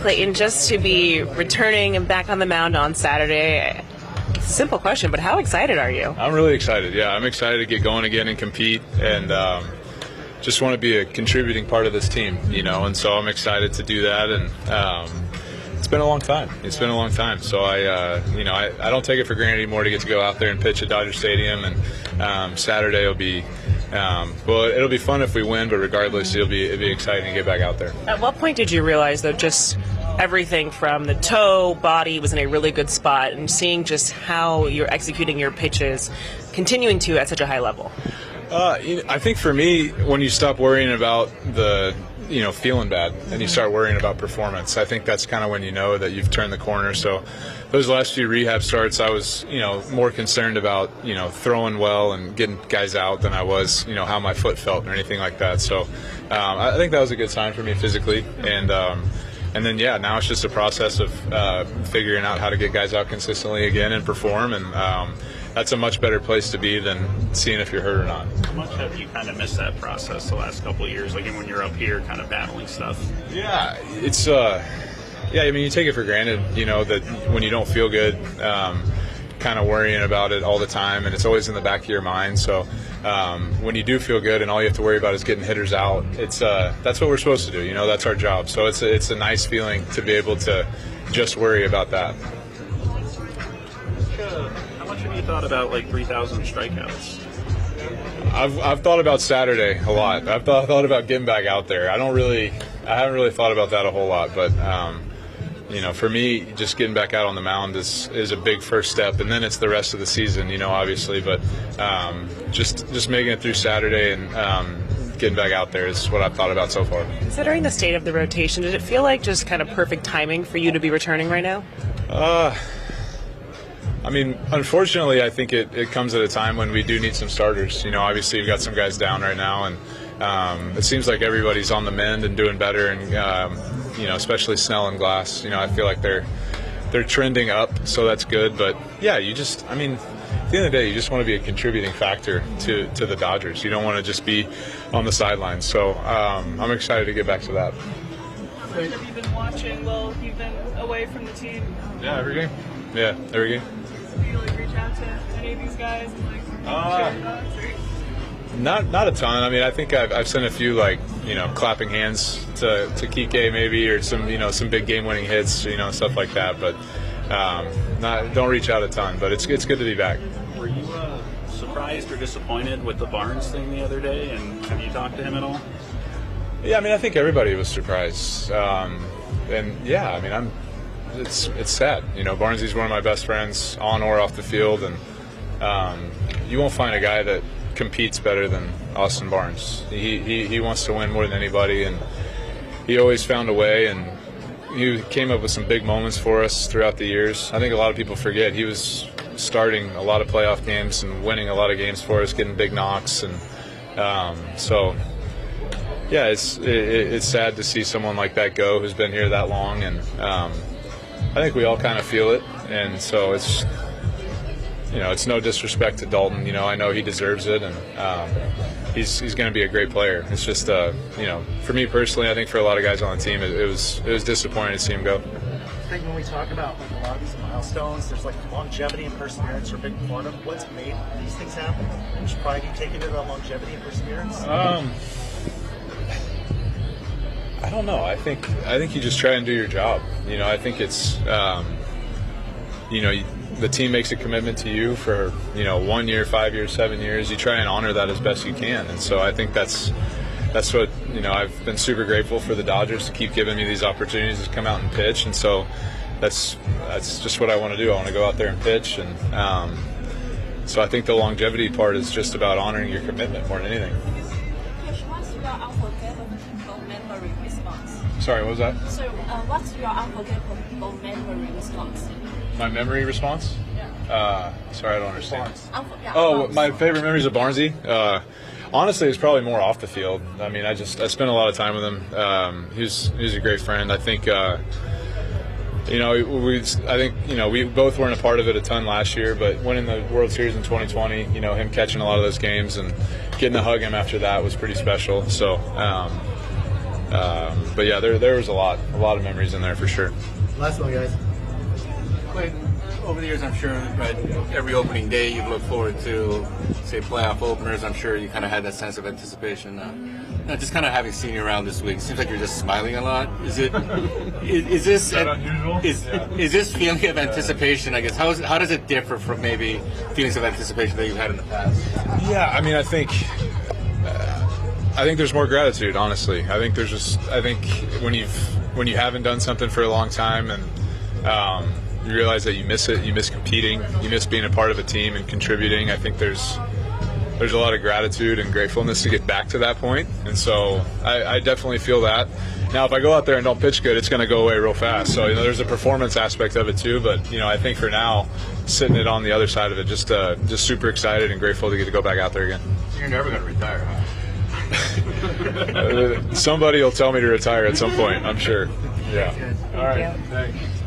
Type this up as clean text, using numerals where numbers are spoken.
Clayton, just to be returning and back on the mound on Saturday. Simple question, but how excited are you? I'm really excited. Yeah, I'm excited to get going again and compete, and just want to be a contributing part of this team, and so I'm excited to do that. And it's been a long time. So I don't take it for granted anymore to get to go out there and pitch at Dodger Stadium, and Saturday will be it'll be fun if we win, but regardless, it'll be exciting to get back out there. At what point did you realize, though, just everything from the toe, body was in a really good spot, and seeing just how you're executing your pitches, continuing to at such a high level? I think for me, when you stop worrying about the feeling bad and you start worrying about performance, I think that's kind of when you know that you've turned the corner. So those last few rehab starts, I was more concerned about throwing well and getting guys out than I was how my foot felt or anything like that. So I think that was a good sign for me physically, and then now it's just a process of figuring out how to get guys out consistently again and perform, and that's a much better place to be than seeing if you're hurt or not. How much have you kind of missed that process the last couple of years, like when you're up here kind of battling stuff? Yeah, it's you take it for granted, that when you don't feel good, kind of worrying about it all the time, and it's always in the back of your mind. So when you do feel good and all you have to worry about is getting hitters out, that's what we're supposed to do. That's our job. So it's a nice feeling to be able to just worry about that. How much have you thought about 3,000 strikeouts? I've thought about Saturday a lot. I've thought about getting back out there. I haven't really thought about that a whole lot, but for me, just getting back out on the mound is a big first step, and then it's the rest of the season, obviously. But just making it through Saturday and getting back out there is what I've thought about so far. Considering the state of the rotation, did it feel like just kind of perfect timing for you to be returning right now? Unfortunately, I think it comes at a time when we do need some starters. Obviously we've got some guys down right now, and it seems like everybody's on the mend and doing better, and especially Snell and Glass. I feel like they're trending up, so that's good. But yeah, at the end of the day, you just want to be a contributing factor to the Dodgers. You don't want to just be on the sidelines. So I'm excited to get back to that. How much have you been watching while you've been away from the team? Yeah, every game. Yeah, every game. Do you reach out to any of these guys and share your thoughts? Not a ton. I think I've sent a few clapping hands to Kike maybe, or some big game-winning hits, stuff like that. But don't reach out a ton. But it's good to be back. Were you surprised or disappointed with the Barnes thing the other day? And have you talked to him at all? Yeah, I think everybody was surprised. It's sad. Barnesy's one of my best friends, on or off the field, and you won't find a guy that competes better than Austin Barnes. He wants to win more than anybody, and he always found a way, and he came up with some big moments for us throughout the years. I think a lot of people forget he was starting a lot of playoff games and winning a lot of games for us, getting big knocks, and yeah, it's sad to see someone like that go who's been here that long, and I think we all kind of feel it, and so it's no disrespect to Dalton. I know he deserves it, and he's going to be a great player. It's just for me personally, I think for a lot of guys on the team, it was disappointing to see him go. I think when we talk about a lot of these milestones, there's longevity and perseverance are a big part of what's made these things happen. Which pride you take into the longevity and perseverance? I don't know. I think you just try and do your job. I think it's the team makes a commitment to you for 1 year, 5 years, 7 years. You try and honor that as best you can, and so I think that's what I've been super grateful for the Dodgers to keep giving me these opportunities to come out and pitch, and so that's just what I want to do. I want to go out there and pitch, and so I think the longevity part is just about honoring your commitment more than anything. What's your unforgettable memory response? Sorry, what was that? So, what's your unforgettable memory response? My memory response? Yeah. Sorry, I don't understand. Barnes. My favorite memories of Barnesy? Honestly, it's probably more off the field. I spent a lot of time with him. He's a great friend. I think we both weren't a part of it a ton last year, but winning the World Series in 2020, him catching a lot of those games and getting to hug him after that was pretty special. So But yeah, there was a lot of memories in there for sure. Last one, guys. Clayton, over the years, I'm sure, right, every opening day you've looked forward to, say, playoff openers. I'm sure you kind of had that sense of anticipation. Just kind of having seen you around this week, it seems like you're just smiling a lot. Is this unusual? Is this feeling of anticipation? I guess how does it differ from maybe feelings of anticipation that you've had in the past? Yeah, I mean, I think there's more gratitude. Honestly, I think when you haven't done something for a long time and you realize that you miss it, you miss competing, you miss being a part of a team and contributing. I think there's a lot of gratitude and gratefulness to get back to that point, and so I definitely feel that. Now, if I go out there and don't pitch good, it's going to go away real fast. So there's a performance aspect of it too. But I think for now, sitting it on the other side of it, just super excited and grateful to get to go back out there again. You're never going to retire, huh? Somebody will tell me to retire at some point, I'm sure. Yeah. All right. Thanks.